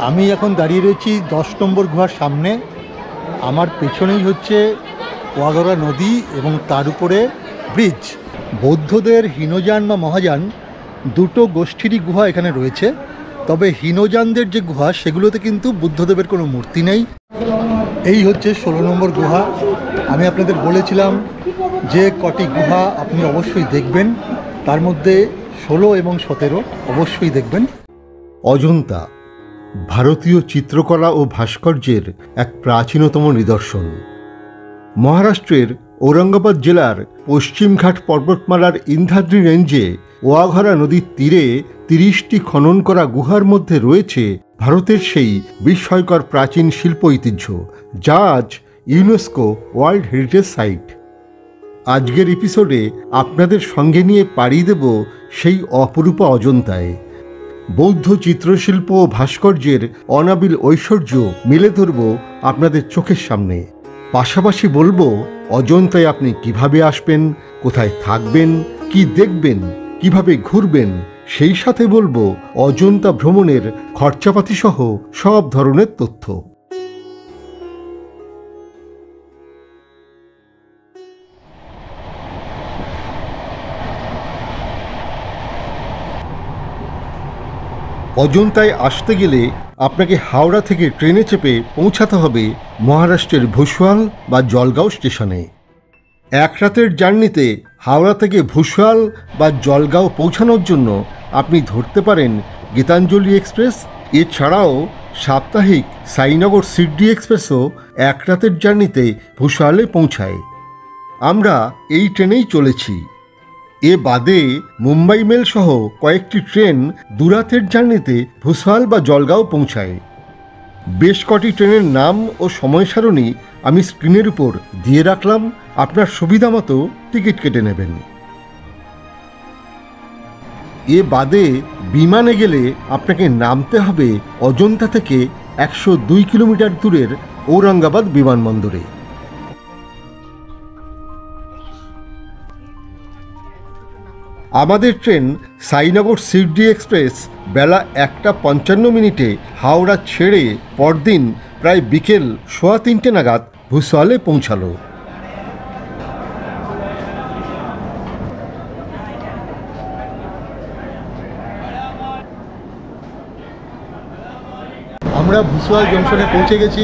আমি এখন দাঁড়িয়ে রয়েছি 10 নম্বর গুহার সামনে। আমার পেছনেই হচ্ছে ওয়াঘরা নদী এবং তার উপরে ব্রিজ। বৌদ্ধদের হীনযান বা মহাযান দুটো গোষ্ঠীরই গুহা এখানে রয়েছে। তবে হীনযানদের যে গুহা সেগুলোতে কিন্তু বুদ্ধদেবের কোনো মূর্তি নেই। এই হচ্ছে 16 নম্বর গুহা। আমি আপনাদের বলেছিলাম যে কটি গুহা আপনি অবশ্যই দেখবেন, তার মধ্যে 16 এবং 17 অবশ্যই দেখবেন। অজন্তা ভারতীয় চিত্রকলা ও ভাস্কর্যের এক প্রাচীনতম নিদর্শন। মহারাষ্ট্রের ঔরঙ্গাবাদ জেলার পশ্চিমঘাট পর্বতমালার ইন্দ্রাদ্রি রেঞ্জে ওয়াঘরা নদীর তীরে 30টি খনন করা গুহার মধ্যে রয়েছে ভারতের সেই বিস্ময়কর প্রাচীন শিল্প ঐতিহ্য, যা আজ ইউনেস্কো ওয়ার্ল্ড হেরিটেজ সাইট। আজকের এপিসোডে আপনাদের সঙ্গে নিয়ে পাড়ি দেব সেই অপরূপা অজন্তায়। বৌদ্ধ চিত্রশিল্প ও ভাস্কর্যের অনাবিল ঐশ্বর্য মেলে ধরব আপনাদের চোখের সামনে। পাশাপাশি বলবো অজন্তায় আপনি কিভাবে আসবেন, কোথায় থাকবেন, কি দেখবেন, কিভাবে ঘুরবেন। সেই সাথে বলবো অজন্তা ভ্রমণের খরচাপাতি সহ সব ধরনের তথ্য। অজন্তায় আসতে গেলে আপনাকে হাওড়া থেকে ট্রেনে চেপে পৌঁছাতে হবে মহারাষ্ট্রের ভুসাওয়াল বা জলগাঁও স্টেশনে। এক রাতের জার্নিতে হাওড়া থেকে ভুসাওয়াল বা জলগাঁও পৌঁছানোর জন্য আপনি ধরতে পারেন গীতাঞ্জলি এক্সপ্রেস। এছাড়াও সাপ্তাহিক সাইনগর সিডি এক্সপ্রেসও এক রাতের জার্নিতে ভুসাওয়ালে পৌঁছায়। আমরা এই ট্রেনেই চলেছি। এ বাদে মুম্বাই মেল সহ কয়েকটি ট্রেন দুরাতের জার্নিতে ভুসাওয়াল বা জলগাঁও পৌঁছায়। বেশ কটি ট্রেনের নাম ও সময় সারণী আমি স্ক্রিনের উপর দিয়ে রাখলাম, আপনার সুবিধা মতো টিকিট কেটে নেবেন। এ বাদে বিমানে গেলে আপনাকে নামতে হবে অজন্তা থেকে 102 কিলোমিটার দূরের ঔরঙ্গাবাদ বিমানবন্দরে। আমাদের ট্রেন সাইনগর সিডি এক্সপ্রেস বেলা 1:55 হাওড়া ছেড়ে পরদিন প্রায় বিকেল 3:15 নাগাদ ভুসাওয়ালে পৌঁছালো। আমরা ভুসাওয়াল জংশনে পৌঁছে গেছি।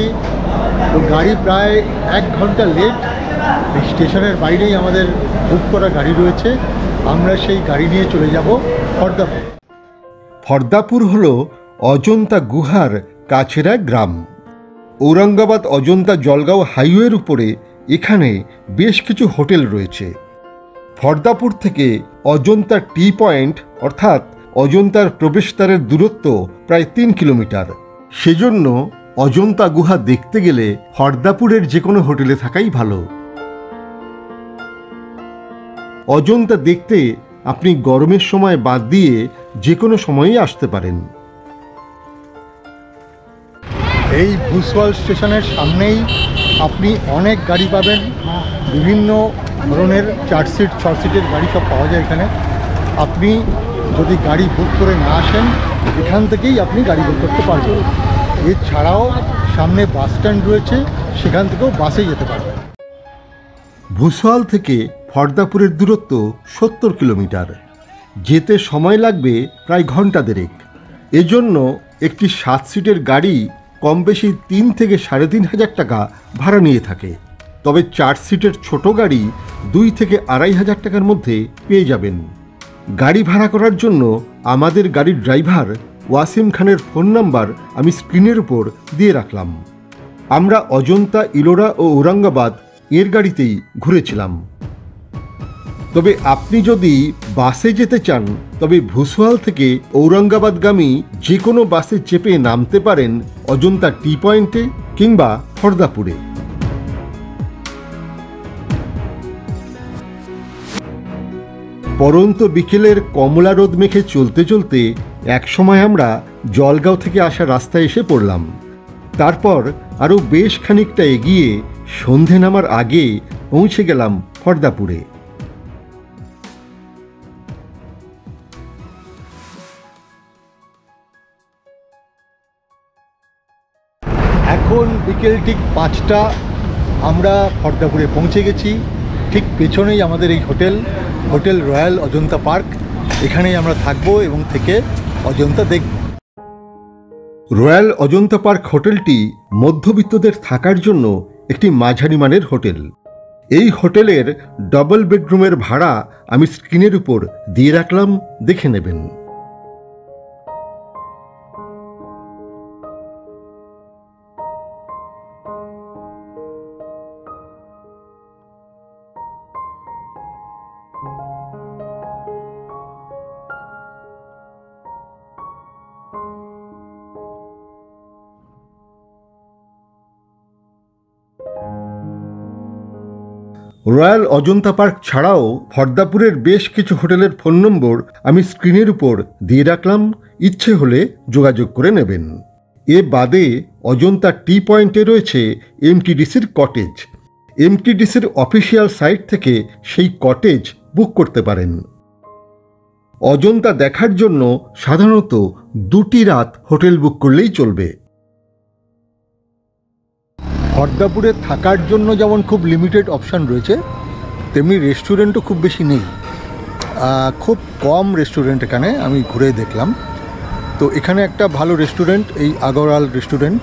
তো গাড়ি প্রায় 1 ঘন্টা লেট। স্টেশনের বাইরেই আমাদের বুক করা গাড়ি রয়েছে। আমরা সেই গাড়ি নিয়ে চলে যাব ফর্দাপুর। ফর্দাপুর হল অজন্তা গুহার কাছের এক গ্রাম। ঔরঙ্গাবাদ অজন্তা জলগাঁও হাইওয়ের উপরে এখানে বেশ কিছু হোটেল রয়েছে। ফর্দাপুর থেকে অজন্তা টি পয়েন্ট অর্থাৎ অজন্তার প্রবেশদ্বারের দূরত্ব প্রায় 3 কিলোমিটার। সেজন্য অজন্তা গুহা দেখতে গেলে ফর্দাপুরের যে কোনো হোটেলে থাকাই ভালো। অজন্তা দেখতে আপনি গরমের সময় বাদ দিয়ে যে কোনো সময়ই আসতে পারেন। এই ভুসাওয়াল স্টেশনের সামনেই আপনি অনেক গাড়ি পাবেন। বিভিন্ন ধরনের 4 সিট 6 সিটের গাড়ি সব পাওয়া যায় এখানে। আপনি যদি গাড়ি বুক করে না আসেন, এখান থেকেই আপনি গাড়ি বুক করতে পারবেন। এছাড়াও সামনে বাস স্ট্যান্ড রয়েছে, সেখান থেকেও বাসে যেতে পারবেন। ভুসাওয়াল থেকে ফর্দাপুরের দূরত্ব 70 কিলোমিটার। যেতে সময় লাগবে প্রায় ঘন্টা দেড়েক। এজন্য একটি 7 সিটের গাড়ি কম বেশি 3 থেকে 3,500 টাকা ভাড়া নিয়ে থাকে। তবে 4 সিটের ছোট গাড়ি 2 থেকে 2,500 টাকার মধ্যে পেয়ে যাবেন। গাড়ি ভাড়া করার জন্য আমাদের গাড়ির ড্রাইভার ওয়াসিম খানের ফোন নাম্বার আমি স্ক্রিনের উপর দিয়ে রাখলাম। আমরা অজন্তা, ইলোরা ও ঔরঙ্গাবাদ এর গাড়িতেই ঘুরেছিলাম। তবে আপনি যদি বাসে যেতে চান, তবে ভুসাওয়াল থেকে ঔরঙ্গাবাদগামী যে কোনো বাসে চেপে নামতে পারেন অজন্তা টি পয়েন্টে কিংবা ফর্দাপুরে। পরন্ত বিকেলের কমলা রোদ মেখে চলতে চলতে একসময় আমরা জলগাঁও থেকে আসা রাস্তায় এসে পড়লাম। তারপর আরও বেশ খানিকটা এগিয়ে সন্ধে নামার আগে পৌঁছে গেলাম ফর্দাপুরে। এখন বিকেল ঠিক 5টা, আমরা খড়দাপুরে পৌঁছে গেছি। ঠিক পেছনেই আমাদের এই হোটেল রয়্যাল অজন্তা পার্ক। এখানেই আমরা থাকবো এবং থেকে অজন্তা দেখব। রয়্যাল অজন্তা পার্ক হোটেলটি মধ্যবিত্তদের থাকার জন্য একটি মাঝারি মানের হোটেল। এই হোটেলের ডবল বেডরুমের ভাড়া আমি স্ক্রিনের উপর দিয়ে রাখলাম, দেখে নেবেন। রয়্যাল অজন্তা পার্ক ছাড়াও খড়দাপুরের বেশ কিছু হোটেলের ফোন নম্বর আমি স্ক্রিনের উপর দিয়ে রাখলাম, ইচ্ছে হলে যোগাযোগ করে নেবেন। এ বাদে অজন্তা টি পয়েন্টে রয়েছে এমটিডিসির কটেজ। এমটিডিসির অফিসিয়াল সাইট থেকে সেই কটেজ বুক করতে পারেন। অজন্তা দেখার জন্য সাধারণত 2টি রাত হোটেল বুক করলেই চলবে। খড়দাপুরে থাকার জন্য যেমন খুব লিমিটেড অপশান রয়েছে, তেমনি রেস্টুরেন্টও খুব বেশি নেই। খুব কম রেস্টুরেন্ট এখানে আমি ঘুরে দেখলাম। তো এখানে একটা ভালো রেস্টুরেন্ট, এই আগরওয়াল রেস্টুরেন্ট,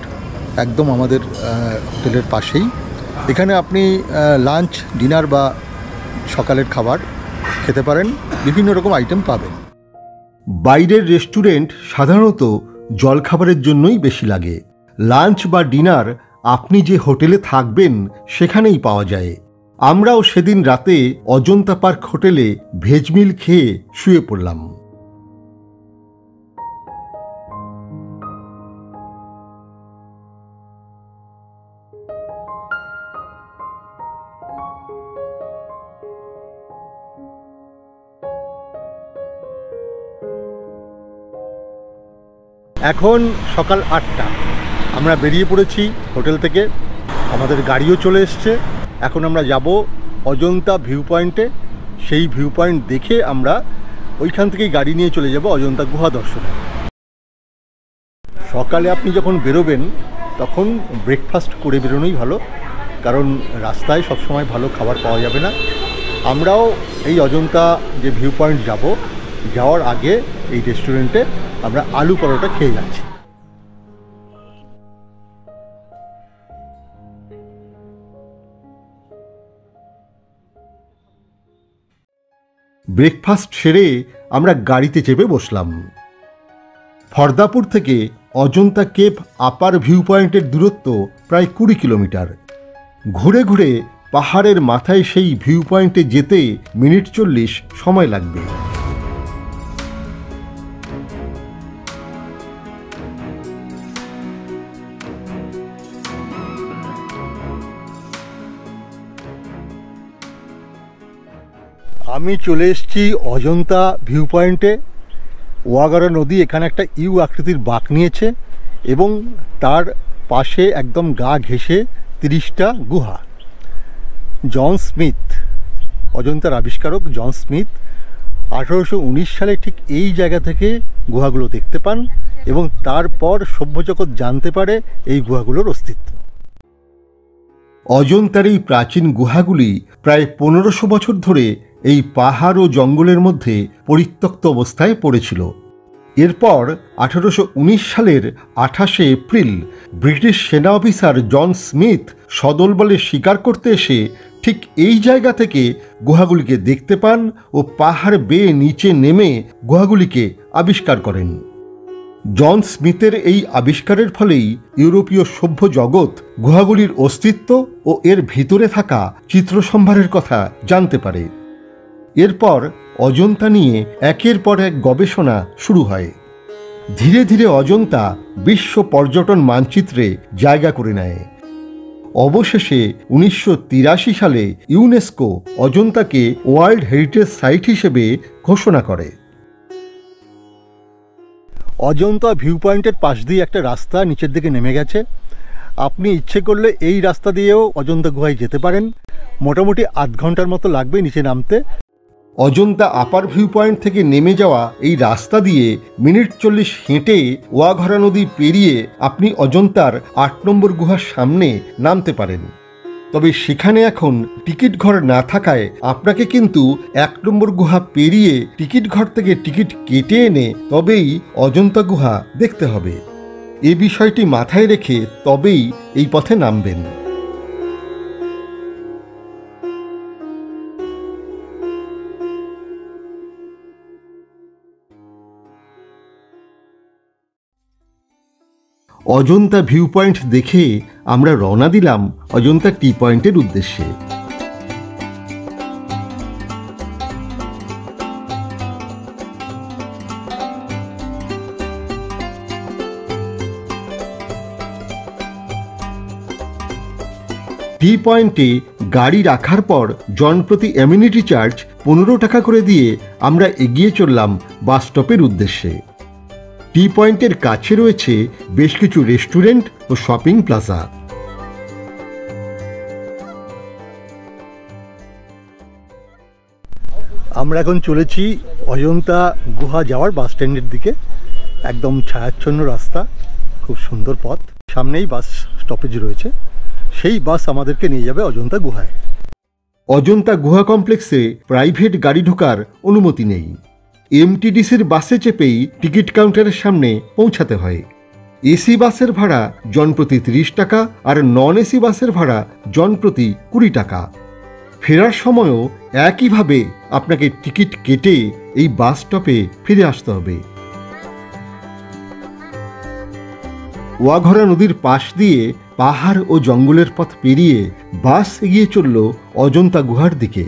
একদম আমাদের হোটেলের পাশেই। এখানে আপনি লাঞ্চ, ডিনার বা সকালের খাবার খেতে পারেন, বিভিন্ন রকম আইটেম পাবেন। বাইরের রেস্টুরেন্ট সাধারণত জলখাবারের জন্যই বেশি লাগে। লাঞ্চ বা ডিনার আপনি যে হোটেলে থাকবেন সেখানেই পাওয়া যায়। আমরাও সেদিন রাতে অজন্তা পার্ক হোটেলে ভেজ মিল খেয়ে শুয়ে পড়লাম। এখন সকাল 8টা, আমরা বেরিয়ে পড়েছি হোটেল থেকে। আমাদের গাড়িও চলে এসছে। এখন আমরা যাব অজন্তা ভিউ পয়েন্টে। সেই ভিউ পয়েন্ট দেখে আমরা ওইখান থেকেই গাড়ি নিয়ে চলে যাব অজন্তা গুহা দর্শনে। সকালে আপনি যখন বেরোবেন তখন ব্রেকফাস্ট করে বেরোনোই ভালো, কারণ রাস্তায় সবসময় ভালো খাবার পাওয়া যাবে না। আমরাও এই অজন্তা যে ভিউ পয়েন্ট যাব, যাওয়ার আগে এই রেস্টুরেন্টে আমরা আলু পরোটা খেয়ে যাচ্ছি। ব্রেকফাস্ট সেরে আমরা গাড়িতে চেপে বসলাম। খড়দাপুর থেকে অজন্তা কেভ আপার ভিউ পয়েন্টের দূরত্ব প্রায় 20 কিলোমিটার। ঘুরে ঘুরে পাহাড়ের মাথায় সেই ভিউ পয়েন্টে যেতে মিনিট 40 সময় লাগবে। আমি চলে এসেছি অজন্তা ভিউ পয়েন্টে। ওয়াগড়া নদী এখানে একটা ইউ আকৃতির বাঁক নিয়েছে এবং তার পাশে একদম গা ঘেঁষে 30টা গুহা। জন স্মিথ, অজন্তার আবিষ্কারক জন স্মিথ 1819 সালে ঠিক এই জায়গা থেকে গুহাগুলো দেখতে পান এবং তারপর সভ্যজগৎ জানতে পারে এই গুহাগুলোর অস্তিত্ব। অজন্তার এই প্রাচীন গুহাগুলি প্রায় 1500 বছর ধরে এই পাহাড় ও জঙ্গলের মধ্যে পরিত্যক্ত অবস্থায় পড়েছিল। এরপর 1819 সালের 28শে এপ্রিল ব্রিটিশ সেনা অফিসার জন স্মিথ সদলবলে শিকার করতে এসে ঠিক এই জায়গা থেকে গুহাগুলিকে দেখতে পান ও পাহাড় বেয়ে নিচে নেমে গুহাগুলিকে আবিষ্কার করেন। জন স্মিথের এই আবিষ্কারের ফলেই ইউরোপীয় সভ্য জগৎ গুহাগুলির অস্তিত্ব ও এর ভিতরে থাকা চিত্রসম্ভারের কথা জানতে পারে। এরপর অজন্তা নিয়ে একের পর এক গবেষণা শুরু হয়। ধীরে ধীরে অজন্তা বিশ্ব পর্যটন মানচিত্রে জায়গা করে নেয়। অবশেষে 1983 সালে ইউনেস্কো অজন্তাকে ওয়ার্ল্ড হেরিটেজ সাইট হিসেবে ঘোষণা করে। অজন্তা ভিউ পয়েন্টের পাশ দিয়ে একটা রাস্তা নিচের দিকে নেমে গেছে। আপনি ইচ্ছে করলে এই রাস্তা দিয়েও অজন্তা গুহায় যেতে পারেন। মোটামুটি আধ ঘন্টার মতো লাগবে নিচে নামতে। অজন্তা আপার ভিউ পয়েন্ট থেকে নেমে যাওয়া এই রাস্তা দিয়ে মিনিট 40 হেঁটে ওয়াঘরা নদী পেরিয়ে আপনি অজন্তার 8 নম্বর গুহার সামনে নামতে পারেন। তবে সেখানে এখন টিকিট ঘর না থাকায় আপনাকে কিন্তু 1 নম্বর গুহা পেরিয়ে টিকিট ঘর থেকে টিকিট কেটে এনে তবেই অজন্তা গুহা দেখতে হবে। এ বিষয়টি মাথায় রেখে তবেই এই পথে নামবেন। অজন্তা ভিউ পয়েন্ট দেখে আমরা রওনা দিলাম অজন্তা টি পয়েন্টের উদ্দেশ্যে। টি পয়েন্টে গাড়ি রাখার পর জনপ্রতি অ্যামিনিটি চার্জ 15 টাকা করে দিয়ে আমরা এগিয়ে চললাম বাস স্টপের উদ্দেশ্যে। টি পয়েন্টের কাছে রয়েছে বেশ কিছু রেস্টুরেন্ট ও শপিং প্লাজা। আমরা এখন চলেছি অজন্তা গুহা যাওয়ার বাস স্ট্যান্ডের দিকে। একদম ছায়াচ্ছন্ন রাস্তা, খুব সুন্দর পথ, সামনেই বাস স্টপেজ রয়েছে। সেই বাস আমাদেরকে নিয়ে যাবে অজন্তা গুহায়। অজন্তা গুহা কমপ্লেক্সে প্রাইভেট গাড়ি ঢোকার অনুমতি নেই। এমটিডিসির বাসে চেপেই টিকিট কাউন্টারের সামনে পৌঁছাতে হয়। এসি বাসের ভাড়া জনপ্রতি 30 টাকা আর নন এসি বাসের ভাড়া জনপ্রতি 20 টাকা। ফেরার সময়ও একইভাবে আপনাকে টিকিট কেটে এই বাস স্টপে ফিরে আসতে হবে। ওয়াঘরা নদীর পাশ দিয়ে পাহাড় ও জঙ্গলের পথ পেরিয়ে বাস এগিয়ে চলল অজন্তা গুহার দিকে।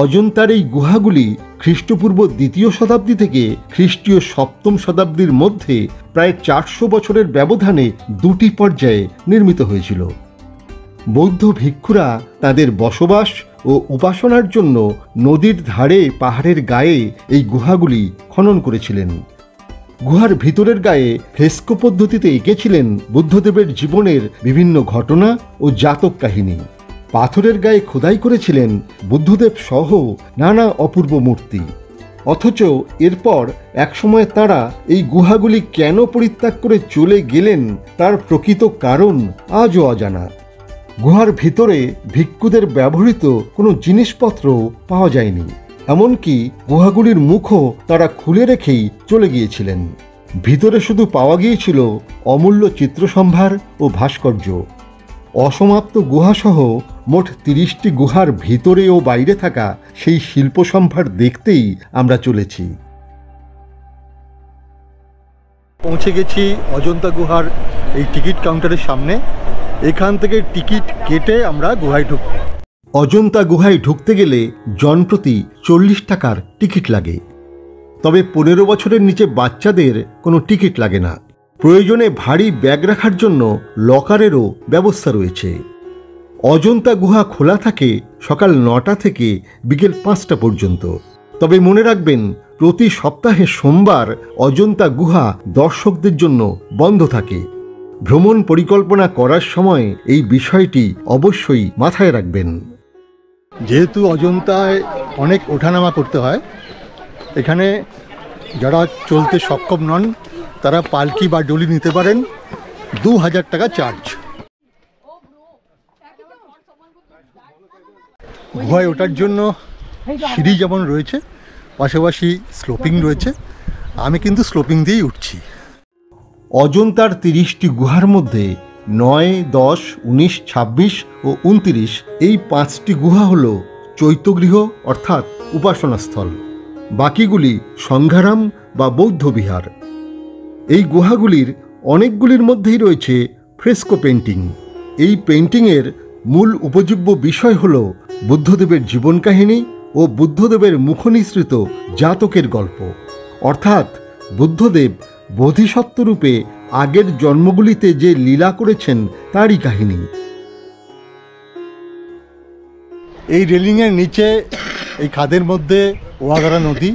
অজন্তার এই গুহাগুলি খ্রিস্টপূর্ব 2য় শতাব্দী থেকে খ্রিস্টীয় 7ম শতাব্দীর মধ্যে প্রায় 400 বছরের ব্যবধানে 2টি পর্যায়ে নির্মিত হয়েছিল। বৌদ্ধ ভিক্ষুরা তাদের বসবাস ও উপাসনার জন্য নদীর ধারে পাহাড়ের গায়ে এই গুহাগুলি খনন করেছিলেন। গুহার ভিতরের গায়ে ফ্রেস্কো পদ্ধতিতে এঁকেছিলেন বুদ্ধদেবের জীবনের বিভিন্ন ঘটনা ও জাতক কাহিনী। পাথরের গায়ে খোদাই করেছিলেন বুদ্ধদেব সহ নানা অপূর্ব মূর্তি। অথচ এরপর একসময় তারা এই গুহাগুলি কেন পরিত্যাগ করে চলে গেলেন তার প্রকৃত কারণ আজও অজানা। গুহার ভিতরে ভিক্ষুদের ব্যবহৃত কোনো জিনিসপত্র পাওয়া যায়নি, এমনকি গুহাগুলির মুখও তারা খুলে রেখেই চলে গিয়েছিলেন। ভিতরে শুধু পাওয়া গিয়েছিল অমূল্য চিত্রসম্ভার ও ভাস্কর্য। অসমাপ্ত গুহাসহ মোট 30টি গুহার ভিতরে ও বাইরে থাকা সেই শিল্পসম্ভার দেখতেই আমরা চলেছি। পৌঁছে গেছি অজন্তা গুহার এই টিকিট কাউন্টারের সামনে। এখান থেকে টিকিট কেটে আমরা গুহায় ঢুকব। অজন্তা গুহায় ঢুকতে গেলে জনপ্রতি 40 টাকার টিকিট লাগে। তবে 15 বছরের নিচে বাচ্চাদের কোনো টিকিট লাগে না। প্রয়োজনে ভারী ব্যাগ রাখার জন্য লকারেরও ব্যবস্থা রয়েছে। অজন্তা গুহা খোলা থাকে সকাল 9টা থেকে বিকেল 5টা পর্যন্ত। তবে মনে রাখবেন, প্রতি সপ্তাহে সোমবার অজন্তা গুহা দর্শকদের জন্য বন্ধ থাকে। ভ্রমণ পরিকল্পনা করার সময় এই বিষয়টি অবশ্যই মাথায় রাখবেন। যেহেতু অজন্তায় অনেক ওঠানামা করতে হয়, এখানে যারা চলতে সক্ষম নন তারা পালকি বা ডলি নিতে পারেন। 2000 টাকা চার্জ। গুহায় ওঠার জন্য সিঁড়ি যেমন রয়েছে, পাশাপাশি স্লোপিং রয়েছে। আমি কিন্তু স্লোপিং দিয়েই উঠছি। অজন্তার 30টি গুহার মধ্যে 9, 10, 19, 26 ও 29 এই 5টি গুহা হল চৈত্যগৃহ অর্থাৎ উপাসনাস্থল। বাকিগুলি সংঘারাম বা বৌদ্ধ বিহার। এই গুহাগুলির অনেকগুলির মধ্যেই রয়েছে ফ্রেস্কো পেন্টিং। এই পেন্টিংয়ের মূল উপজীব্য বিষয় হল বুদ্ধদেবের জীবন কাহিনী ও বুদ্ধদেবের মুখনিসৃত জাতকের গল্প, অর্থাৎ বুদ্ধদেব বোধিসত্ত্ব রূপে আগের জন্মগুলিতে যে লীলা করেছেন তারই কাহিনী। এই রেলিংয়ের নিচে এই খাদের মধ্যে ওয়াঘরা নদী,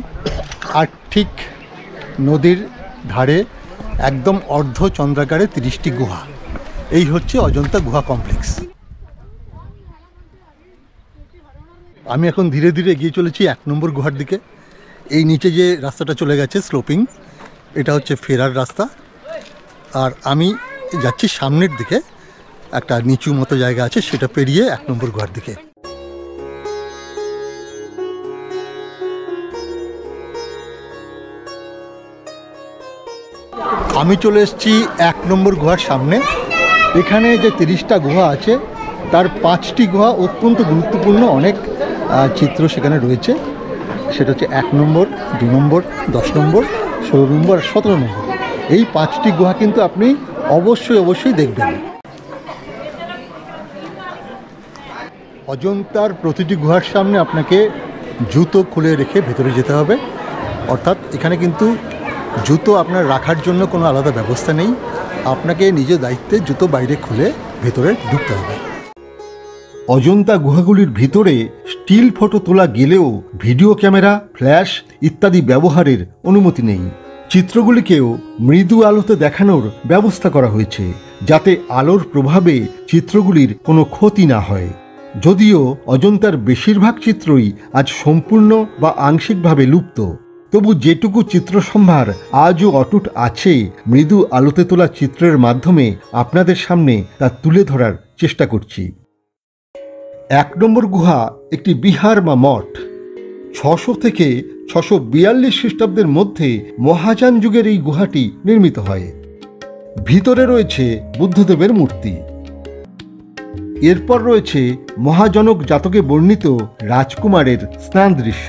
আর ঠিক নদীর ধারে একদম অর্ধ চন্দ্রাকারে 30টি গুহা। এই হচ্ছে অজন্তা গুহা কমপ্লেক্স। আমি এখন ধীরে ধীরে এগিয়ে চলেছি 1 নম্বর গুহার দিকে। এই নিচে যে রাস্তাটা চলে গেছে স্লোপিং, এটা হচ্ছে ফেরার রাস্তা। আর আমি যাচ্ছি সামনের দিকে, একটা নিচু মতো জায়গা আছে, সেটা পেরিয়ে 1 নম্বর গুহার দিকে। আমি চলে এসেছি 1 নম্বর গুহার সামনে। এখানে যে 30টা গুহা আছে তার 5টি গুহা অত্যন্ত গুরুত্বপূর্ণ, অনেক চিত্র সেখানে রয়েছে। সেটা হচ্ছে 1 নম্বর, 2 নম্বর, 10 নম্বর, 16 নম্বর আর 17 নম্বর। এই 5টি গুহা কিন্তু আপনি অবশ্যই দেখবেন। অজন্তার প্রতিটি গুহার সামনে আপনাকে জুতো খুলে রেখে ভেতরে যেতে হবে। অর্থাৎ এখানে কিন্তু জুতো আপনার রাখার জন্য কোনো আলাদা ব্যবস্থা নেই, আপনাকে নিজের দায়িত্বে জুতো বাইরে খুলে ভেতরে ঢুকতে হবে। অজন্তা গুহাগুলির ভিতরে স্টিল ফটো তোলা গেলেও ভিডিও ক্যামেরা, ফ্ল্যাশ ইত্যাদি ব্যবহারের অনুমতি নেই। চিত্রগুলিকেও মৃদু আলোতে দেখানোর ব্যবস্থা করা হয়েছে, যাতে আলোর প্রভাবে চিত্রগুলির কোনো ক্ষতি না হয়। যদিও অজন্তার বেশিরভাগ চিত্রই আজ সম্পূর্ণ বা আংশিকভাবে লুপ্ত, তবু যেটুকু চিত্রসম্ভার আজও অটুট আছে, মৃদু আলোতে তোলা চিত্রের মাধ্যমে আপনাদের সামনে তা তুলে ধরার চেষ্টা করছি। 1 নম্বর গুহা একটি বিহার বা মঠ। 600 থেকে 642 খ্রিস্টাব্দের মধ্যে মহাযান যুগের এই গুহাটি নির্মিত হয়। ভিতরে রয়েছে বুদ্ধদেবের মূর্তি। এরপর রয়েছে মহাজনক জাতকে বর্ণিত রাজকুমারের স্নান দৃশ্য।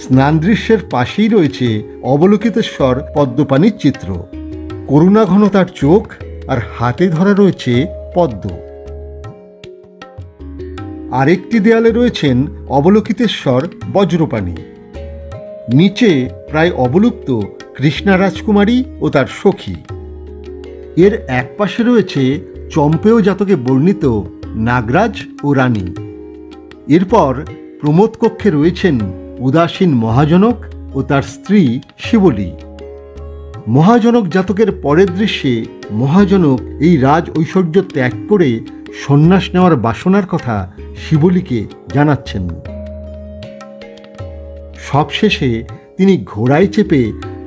স্নান দৃশ্যের পাশেই রয়েছে অবলোকিতেশ্বর পদ্মপাণির চিত্র। করুণাঘন তার চোখ আর হাতে ধরা রয়েছে পদ্ম। আরেকটি দেয়ালে রয়েছেন অবলোকিতেশ্বর বজ্রপাণি। নিচে প্রায় অবলুপ্ত কৃষ্ণা রাজকুমারী ও তার সখী। এর একপাশে রয়েছে চম্পেয় জাতকে বর্ণিত নাগরাজ ও রানী। এরপর প্রমোদ কক্ষে রয়েছেন উদাসীন মহাজনক ও তার স্ত্রী শিবলী। মহাজনক জাতকের পরের দৃশ্যে মহাজনক এই রাজ ঐশ্বর্য ত্যাগ করে সন্ন্যাস নেওয়ার বাসনার কথা শিবলীকে জানাচ্ছেন। সবশেষে তিনি ঘোড়ায় চেপে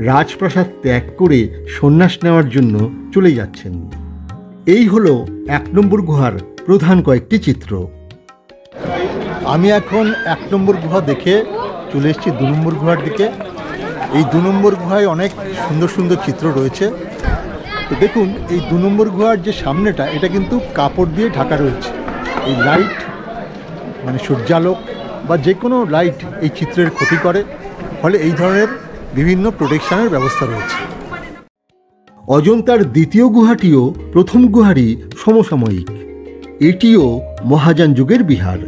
রাজপ্রাসাদ ত্যাগ করে সন্ন্যাস নেওয়ার জন্য চলে যাচ্ছেন। এই হলো 1 নম্বর গুহার প্রধান কয়েকটি চিত্র। আমি এখন 1 নম্বর গুহা দেখে চলে এসেছি 2 নম্বর গুহার দিকে। এই 2 নম্বর গুহায় অনেক সুন্দর সুন্দর চিত্র রয়েছে। তো দেখুন, এই 2 নম্বর গুহার যে সামনেটা, এটা কিন্তু কাপড় দিয়ে ঢাকা রয়েছে। এই লাইট, মানে সূর্যালোক বা যে কোনো লাইট এই চিত্রের ক্ষতি করে, ফলে এই ধরনের বিভিন্ন প্রোটেকশনের ব্যবস্থা রয়েছে। অজন্তার দ্বিতীয় গুহাটিও প্রথম গুহারই সমসাময়িক। এটিও মহাযান যুগের বিহার।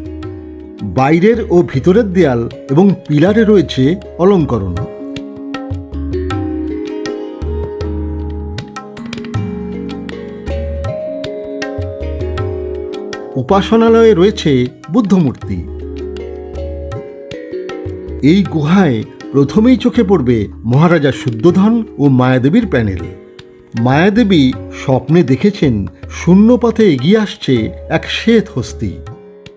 বাইরের ও ভিতরের দেয়াল এবং পিলারে রয়েছে অলঙ্করণ। উপাসনালয়ে রয়েছে বুদ্ধমূর্তি। এই গুহায় প্রথমেই চোখে পড়বে মহারাজা শুদ্ধোধন ও মায়াদেবীর প্যানেল। মায়াদেবী স্বপ্নে দেখেছেন শূন্যপথে এগিয়ে আসছে এক শ্বেত হস্তি।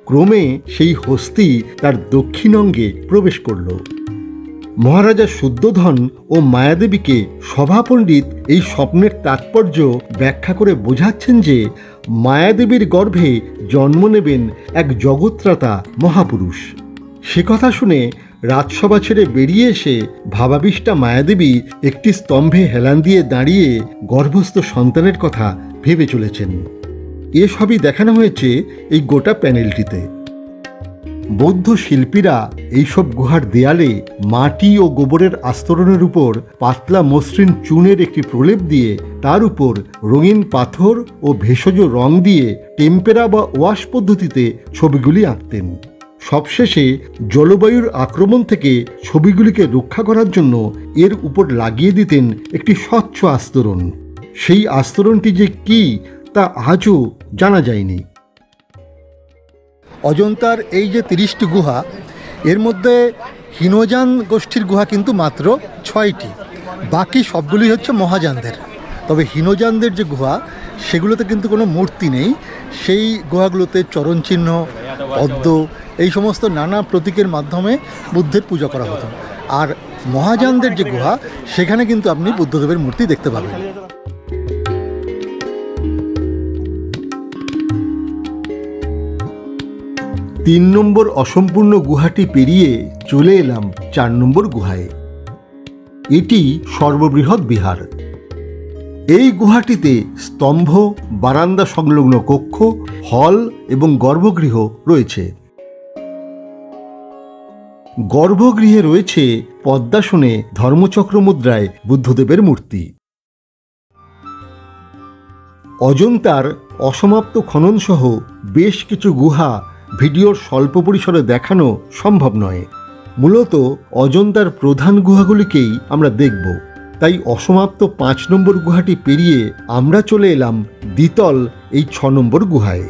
ক্রমে সেই হস্তি তার দক্ষিণ অঙ্গে প্রবেশ করল। মহারাজা শুদ্ধোধন ও মায়াদেবীকে সভাপণ্ডিত এই স্বপ্নের তাৎপর্য ব্যাখ্যা করে বোঝাচ্ছেন যে মায়াদেবীর গর্ভে জন্ম নেবেন এক জগৎত্রাতা মহাপুরুষ। সে কথা শুনে রাজসভা ছেড়ে বেরিয়ে এসে ভাবাবিষ্টা মায়াদেবী একটি স্তম্ভে হেলান দিয়ে দাঁড়িয়ে গর্ভস্থ সন্তানের কথা ভেবে চলেছেন। এসবই দেখানো হয়েছে এই গোটা প্যানেলটিতে। বৌদ্ধ শিল্পীরা এইসব গুহার দেয়ালে মাটি ও গোবরের আস্তরণের উপর পাতলা মসৃণ চুনের একটি প্রলেপ দিয়ে তার উপর রঙিন পাথর ও ভেষজ রং দিয়ে টেম্পেরা বা ওয়াশ পদ্ধতিতে ছবিগুলি আঁকতেন। সবশেষে জলবায়ুর আক্রমণ থেকে ছবিগুলিকে রক্ষা করার জন্য এর উপর লাগিয়ে দিতেন একটি স্বচ্ছ আস্তরণ। সেই আস্তরণটি যে কি তা আজও জানা যায়নি। অজন্তার এই যে 30টি গুহা, এর মধ্যে হীনযান গোষ্ঠীর গুহা কিন্তু মাত্র 6টি, বাকি সবগুলি হচ্ছে মহাযানদের। তবে হীনযানদের যে গুহা, সেগুলোতে কিন্তু কোনো মূর্তি নেই। সেই গুহাগুলোতে চরণচিহ্ন, পদ্ম, এই সমস্ত নানা প্রতীকের মাধ্যমে বুদ্ধের পূজা করা হতো। আর মহাযানদের যে গুহা, সেখানে কিন্তু আপনি বুদ্ধদেবের মূর্তি দেখতে পাবেন। তিন নম্বর অসম্পূর্ণ গুহাটি পেরিয়ে চলে এলাম 4 নম্বর গুহায়। এটি সর্ববৃহৎ বিহার। এই গুহাটিতে স্তম্ভ, বারান্দা সংলগ্ন কক্ষ, হল এবং গর্ভগৃহ রয়েছে। গর্ভগৃহে রয়েছে পদ্মাসনে ধর্মচক্র মুদ্রায় বুদ্ধদেবের মূর্তি। অজন্তার অসমাপ্ত খনন সহ বেশ কিছু গুহা ভিডিওর স্বল্প পরিসরে দেখানো সম্ভব নয়। মূলত অজন্তার প্রধান গুহাগুলিকেই আমরা দেখব। তাই অসমাপ্ত 5 নম্বর গুহাটি পেরিয়ে আমরা চলে এলাম দ্বিতল এই 6 নম্বর গুহায়।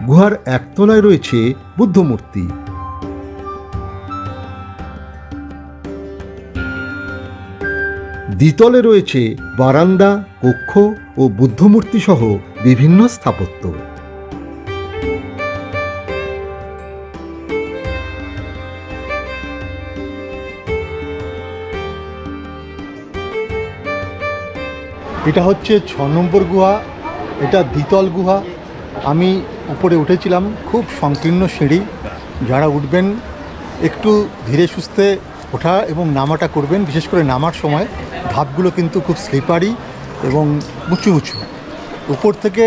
গুহার একতলায় রয়েছে বুদ্ধমূর্তি। দ্বিতলে রয়েছে বারান্দা, কক্ষ ও বুদ্ধমূর্তি সহ বিভিন্ন স্থাপত্য। এটা হচ্ছে 6 নম্বর গুহা। এটা দ্বিতল গুহা। আমি উপরে উঠেছিলাম, খুব সংকীর্ণ সিঁড়ি। যারা উঠবেন একটু ধীরে সুস্থে ওঠা এবং নামাটা করবেন। বিশেষ করে নামার সময় ধাপগুলো কিন্তু খুব স্লিপারি এবং উঁচু উঁচু। উপর থেকে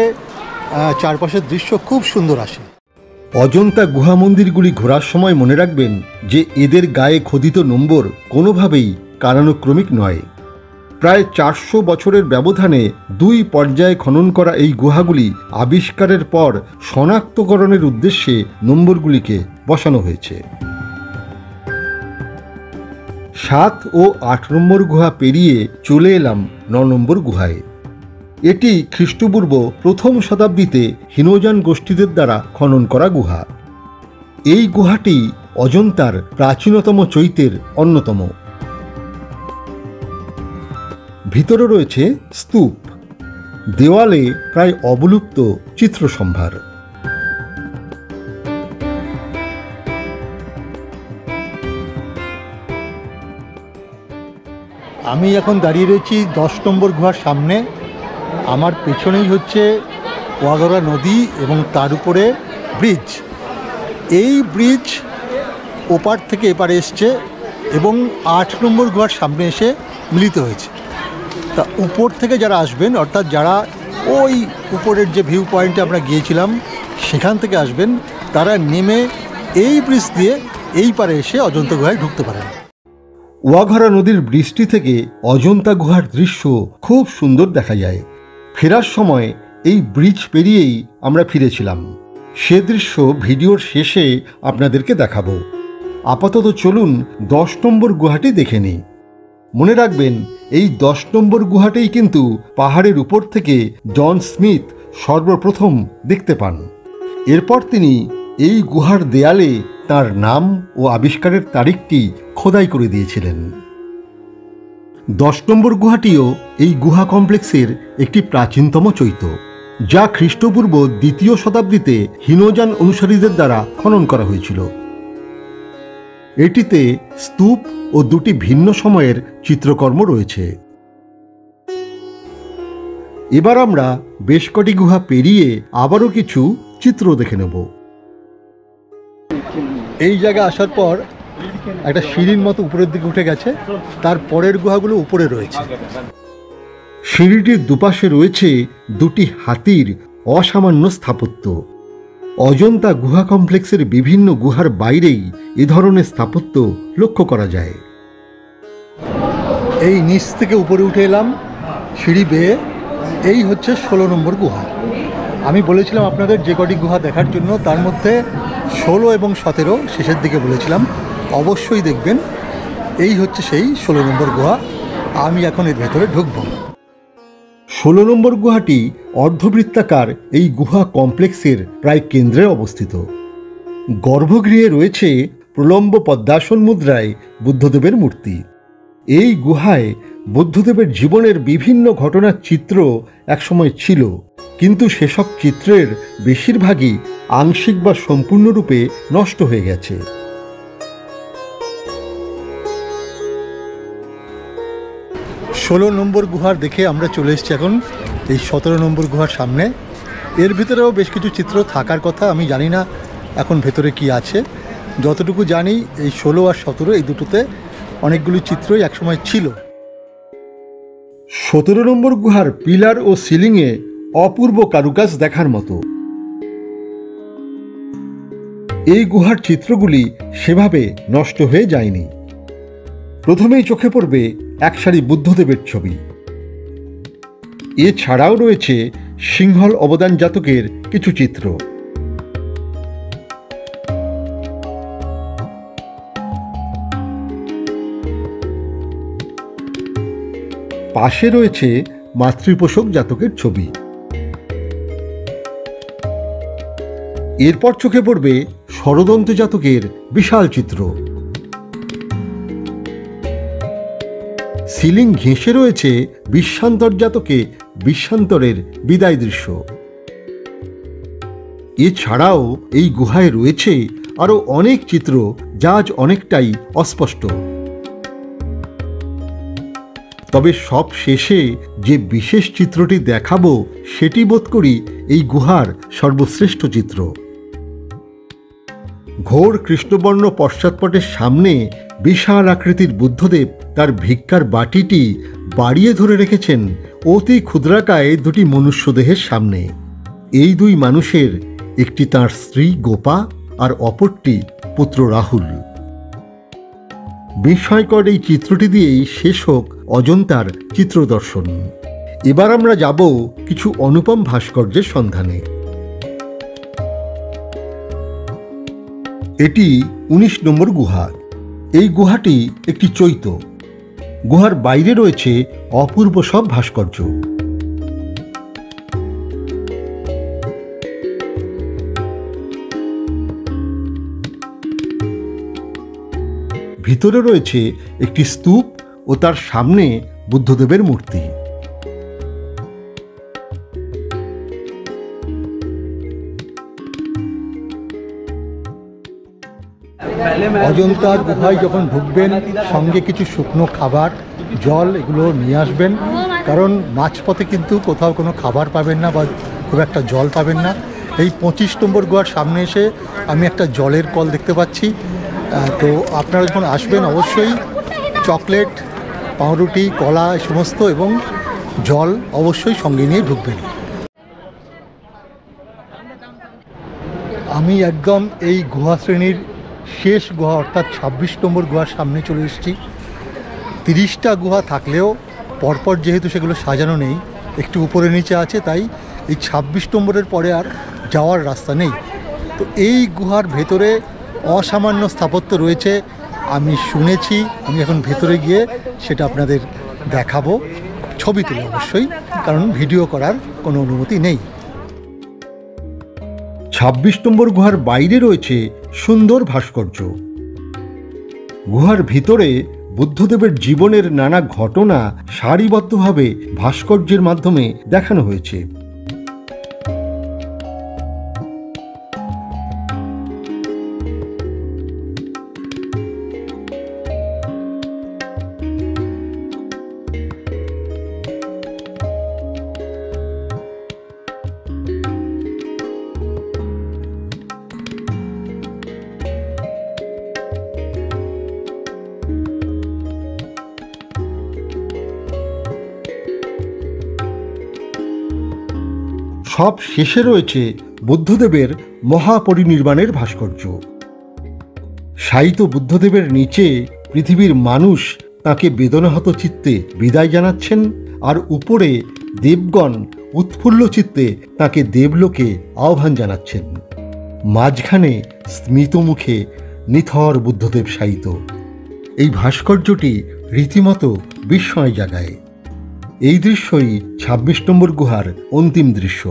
চারপাশের দৃশ্য খুব সুন্দর আসে। অজন্তা গুহা মন্দিরগুলি ঘোরার সময় মনে রাখবেন যে এদের গায়ে খোদিত নম্বর কোনোভাবেই কালানুক্রমিক নয়। প্রায় 400 বছরের ব্যবধানে 2 পর্যায়ে খনন করা এই গুহাগুলি আবিষ্কারের পর শনাক্তকরণের উদ্দেশ্যে নম্বরগুলিকে বসানো হয়েছে। 7 ও 8 নম্বর গুহা পেরিয়ে চলে এলাম 9 নম্বর গুহায়। এটি খ্রিস্টপূর্ব 1ম শতাব্দীতে হীনযান গোষ্ঠীদের দ্বারা খনন করা গুহা। এই গুহাটি অজন্তার প্রাচীনতম চৈত্যের অন্যতম। ভিতরে রয়েছে স্তূপ, দেওয়ালে প্রায় অবলুপ্ত চিত্রসম্ভার। আমি এখন দাঁড়িয়ে রয়েছি 10 নম্বর গুহার সামনে। আমার পেছনেই হচ্ছে ওয়াঘরা নদী এবং তার উপরে ব্রিজ। এই ব্রিজ ওপার থেকে এপারে এসছে এবং 8 নম্বর গুহার সামনে এসে মিলিত হয়েছে। তা উপর থেকে যারা আসবেন, অর্থাৎ যারা ওই উপরের যে ভিউ পয়েন্টে আমরা গিয়েছিলাম সেখান থেকে আসবেন, তারা নেমে এই ব্রিজ দিয়ে এই পারে এসে অজন্তা গুহায় ঢুকতে পারেন। ওয়াঘরা নদীর ব্রিজটি থেকে অজন্তা গুহার দৃশ্য খুব সুন্দর দেখা যায়। ফেরার সময় এই ব্রিজ পেরিয়েই আমরা ফিরেছিলাম। সে দৃশ্য ভিডিওর শেষে আপনাদেরকে দেখাবো। আপাতত চলুন 10 নম্বর গুহাটি দেখে নিই। মনে রাখবেন, এই 10 নম্বর গুহাটাই কিন্তু পাহাড়ের উপর থেকে জন স্মিথ সর্বপ্রথম দেখতে পান। এরপর তিনি এই গুহার দেয়ালে তার নাম ও আবিষ্কারের তারিখটি খোদাই করে দিয়েছিলেন। 10 নম্বর গুহাটিও এই গুহা কমপ্লেক্সের একটি প্রাচীনতম চৈত্য, যা খ্রিস্টপূর্ব 2য় শতাব্দীতে হীনযান অনুসারীদের দ্বারা খনন করা হয়েছিল। এটিতে স্তূপ ও 2টি ভিন্ন সময়ের চিত্রকর্ম রয়েছে। এবার আমরা বেশ কটি গুহা পেরিয়ে আবারও কিছু চিত্র দেখে নেব। এই জায়গা আসার পর একটা সিঁড়ির মতো উপরের দিকে উঠে গেছে, তার পরের গুহাগুলো উপরে রয়েছে। সিঁড়িটির দুপাশে রয়েছে 2টি হাতির অসামান্য স্থাপত্য। অজন্তা গুহা কমপ্লেক্সের বিভিন্ন গুহার বাইরেই এ ধরনের স্থাপত্য লক্ষ্য করা যায়। এই নিচ থেকে উপরে উঠে এলাম সিঁড়ি বেয়ে। এই হচ্ছে 16 নম্বর গুহা। আমি বলেছিলাম আপনাদের যে কটি গুহা দেখার জন্য, তার মধ্যে 16 এবং 17 শেষের দিকে বলেছিলাম, অবশ্যই দেখবেন। এই হচ্ছে সেই 16 নম্বর গুহা। আমি এখন এর ভেতরে ঢুকব। 16 নম্বর গুহাটি অর্ধবৃত্তাকার এই গুহা কমপ্লেক্সের প্রায় কেন্দ্রে অবস্থিত। গর্ভগৃহে রয়েছে প্রলম্ব পদ্মাসন মুদ্রায় বুদ্ধদেবের মূর্তি। এই গুহায় বুদ্ধদেবের জীবনের বিভিন্ন ঘটনার চিত্র একসময় ছিল, কিন্তু সেসব চিত্রের বেশিরভাগই আংশিক বা সম্পূর্ণরূপে নষ্ট হয়ে গেছে। 16 নম্বর গুহার দেখে আমরা চলে এসেছি এখন এই 17 নম্বর গুহার সামনে। এর ভিতরেও বেশ কিছু চিত্র থাকার কথা, আমি জানি না এখন ভেতরে কি আছে। যতটুকু জানি এই 16 আর 17 এই দুটোতে অনেকগুলি চিত্রই একসময় ছিল। 17 নম্বর গুহার পিলার ও সিলিংয়ে অপূর্ব কারুকাজ দেখার মতো। এই গুহার চিত্রগুলি সেভাবে নষ্ট হয়ে যায়নি। প্রথমেই চোখে পড়বে এক সারি বুদ্ধদেবের ছবি। এছাড়াও রয়েছে সিংহল অবদান জাতকের কিছু চিত্র। পাশে রয়েছে মাতৃপোষক জাতকের ছবি। এরপর চোখে পড়বে ষড়দন্ত জাতকের বিশাল চিত্র। সিলিং ঘেঁষে রয়েছে বিশ্বান্তর জাতকে বিশ্বান্তরের বিদায় দৃশ্য। এছাড়াও এই গুহায় রয়েছে আরো অনেক চিত্র যা আজ অনেকটাই অস্পষ্ট। তবে সব শেষে যে বিশেষ চিত্রটি দেখাবো সেটি বোধ করি এই গুহার সর্বশ্রেষ্ঠ চিত্র। ঘোর কৃষ্ণবর্ণ পশ্চাৎপটের সামনে বিশাল আকৃতির বুদ্ধদেব তার ভিক্ষার বাটিটি বাড়িয়ে ধরে রেখেছেন অতি ক্ষুদ্রাকায় দুটি মনুষ্যদেহের সামনে। এই দুই মানুষের একটি তাঁর স্ত্রী গোপা আর অপরটি পুত্র রাহুল। বিস্ময়কর এই চিত্রটি দিয়েই শেষ হোক অজন্তার চিত্রদর্শন। এবার আমরা যাব কিছু অনুপম ভাস্কর্যের সন্ধানে। এটি 19 নম্বর গুহা। এই গুহাটি একটি চৈত্য। গুহার বাইরে রয়েছে অপূর্ব সব ভাস্কর্য। ভিতরে রয়েছে একটি স্তূপ ও তার সামনে বুদ্ধদেবের মূর্তি। অজন্তার গুহায় যখন ঢুকবেন সঙ্গে কিছু শুকনো খাবার, জল এগুলো নিয়ে আসবেন, কারণ মাঝপথে কিন্তু কোথাও কোনো খাবার পাবেন না বা খুব একটা জল পাবেন না। এই 25 নম্বর গুহার সামনে এসে আমি একটা জলের কল দেখতে পাচ্ছি। তো আপনারা যখন আসবেন অবশ্যই চকলেট, পাউরুটি, কলা সমস্ত এবং জল অবশ্যই সঙ্গে নিয়ে ঢুকবেন। আমি একদম এই গুহা শ্রেণীর শেষ গুহা অর্থাৎ 26 নম্বর গুহার সামনে চলে এসেছি। 30টা গুহা থাকলেও পরপর যেহেতু সেগুলো সাজানো নেই, একটু উপরে নিচে আছে, তাই এই 26 নম্বরের পরে আর যাওয়ার রাস্তা নেই। তো এই গুহার ভেতরে অসামান্য স্থাপত্য রয়েছে, আমি শুনেছি। আমি এখন ভেতরে গিয়ে সেটা আপনাদের দেখাবো, ছবি তুলে অবশ্যই, কারণ ভিডিও করার কোনো অনুমতি নেই। 26 নম্বর গুহার বাইরে রয়েছে সুন্দর ভাস্কর্য। গুহার ভিতরে বুদ্ধদেবের জীবনের নানা ঘটনা সারিবদ্ধভাবে ভাস্কর্যের মাধ্যমে দেখানো হয়েছে। সব শেষে রয়েছে বুদ্ধদেবের মহাপরিনির্বাণের ভাস্কর্য। শায়িত বুদ্ধদেবের নিচে পৃথিবীর মানুষ তাকে বেদনাহত চিত্তে বিদায় জানাচ্ছেন, আর উপরে দেবগণ উৎফুল্ল চিত্তে তাকে দেবলোকে আহ্বান জানাচ্ছেন। মাঝখানে স্মিত মুখে নিথর বুদ্ধদেব শায়িত। এই ভাস্কর্যটি রীতিমতো বিস্ময় জাগায়। এই দৃশ্যই 26 নম্বর গুহার অন্তিম দৃশ্য।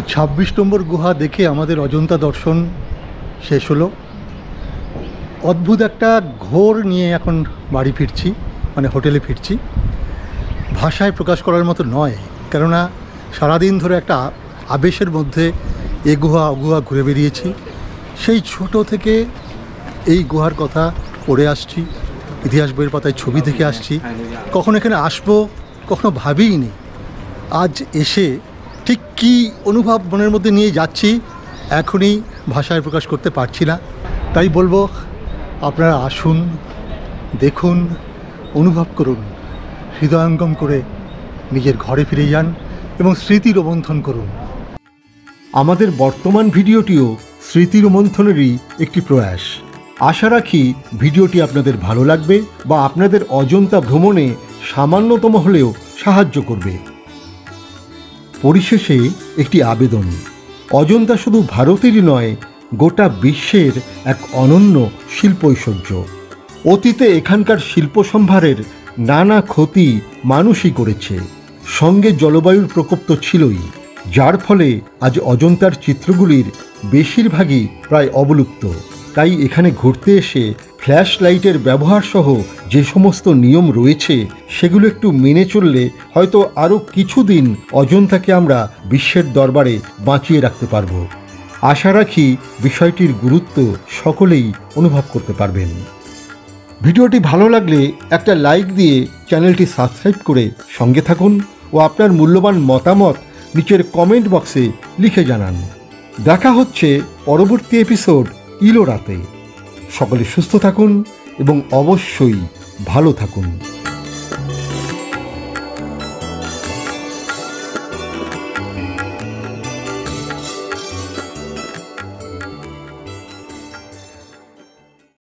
তো 26 নম্বর গুহা দেখে আমাদের অজন্তা দর্শন শেষ হলো। অদ্ভুত একটা ঘোর নিয়ে এখন বাড়ি ফিরছি, মানে হোটেলে ফিরছি। ভাষায় প্রকাশ করার মতো নয়, কেননা সারাদিন ধরে একটা আবেশের মধ্যে এ গুহা অগুহা ঘুরে বেরিয়েছি। সেই ছোট থেকে এই গুহার কথা পড়ে আসছি, ইতিহাস বইয়ের পাতায় ছবি দেখে আসছি। কখনো এখানে আসবো কখনো ভাবিইনি। আজ এসে ঠিক কী অনুভব মনের মধ্যে নিয়ে যাচ্ছি এখনই ভাষায় প্রকাশ করতে পারছি না। তাই বলবো, আপনারা আসুন, দেখুন, অনুভব করুন, হৃদয়ঙ্গম করে নিজের ঘরে ফিরে যান এবং স্মৃতি রোমন্থন করুন। আমাদের বর্তমান ভিডিওটিও স্মৃতি রোমন্থনেরই একটি প্রয়াস। আশা রাখি ভিডিওটি আপনাদের ভালো লাগবে বা আপনাদের অজন্তা ভ্রমণে সামান্যতম হলেও সাহায্য করবে। পরিশেষে একটি আবেদন, অজন্তা শুধু ভারতেরই নয়, গোটা বিশ্বের এক অনন্য শিল্পৈশ্বর্য। অতীতে এখানকার শিল্প সম্ভারের নানা ক্ষতি মানুষই করেছে, সঙ্গে জলবায়ুর প্রকোপ তো ছিলই, যার ফলে আজ অজন্তার চিত্রগুলির বেশিরভাগই প্রায় অবলুপ্ত। তাই এখানে ঘুরতে এসে ফ্ল্যাশ লাইটের ব্যবহার সহ যে সমস্ত নিয়ম রয়েছে সেগুলো একটু মেনে চললে হয়তো আরও কিছুদিন অজন্তাকে আমরা বিশ্বের দরবারে বাঁচিয়ে রাখতে পারব। আশা রাখি বিষয়টির গুরুত্ব সকলেই অনুভব করতে পারবেন। ভিডিওটি ভালো লাগলে একটা লাইক দিয়ে চ্যানেলটি সাবস্ক্রাইব করে সঙ্গে থাকুন ও আপনার মূল্যবান মতামত নিচের কমেন্ট বক্সে লিখে জানান। দেখা হচ্ছে পরবর্তী এপিসোড ইলোরাতে। সকলে সুস্থ থাকুন এবং অবশ্যই ভালো থাকুন।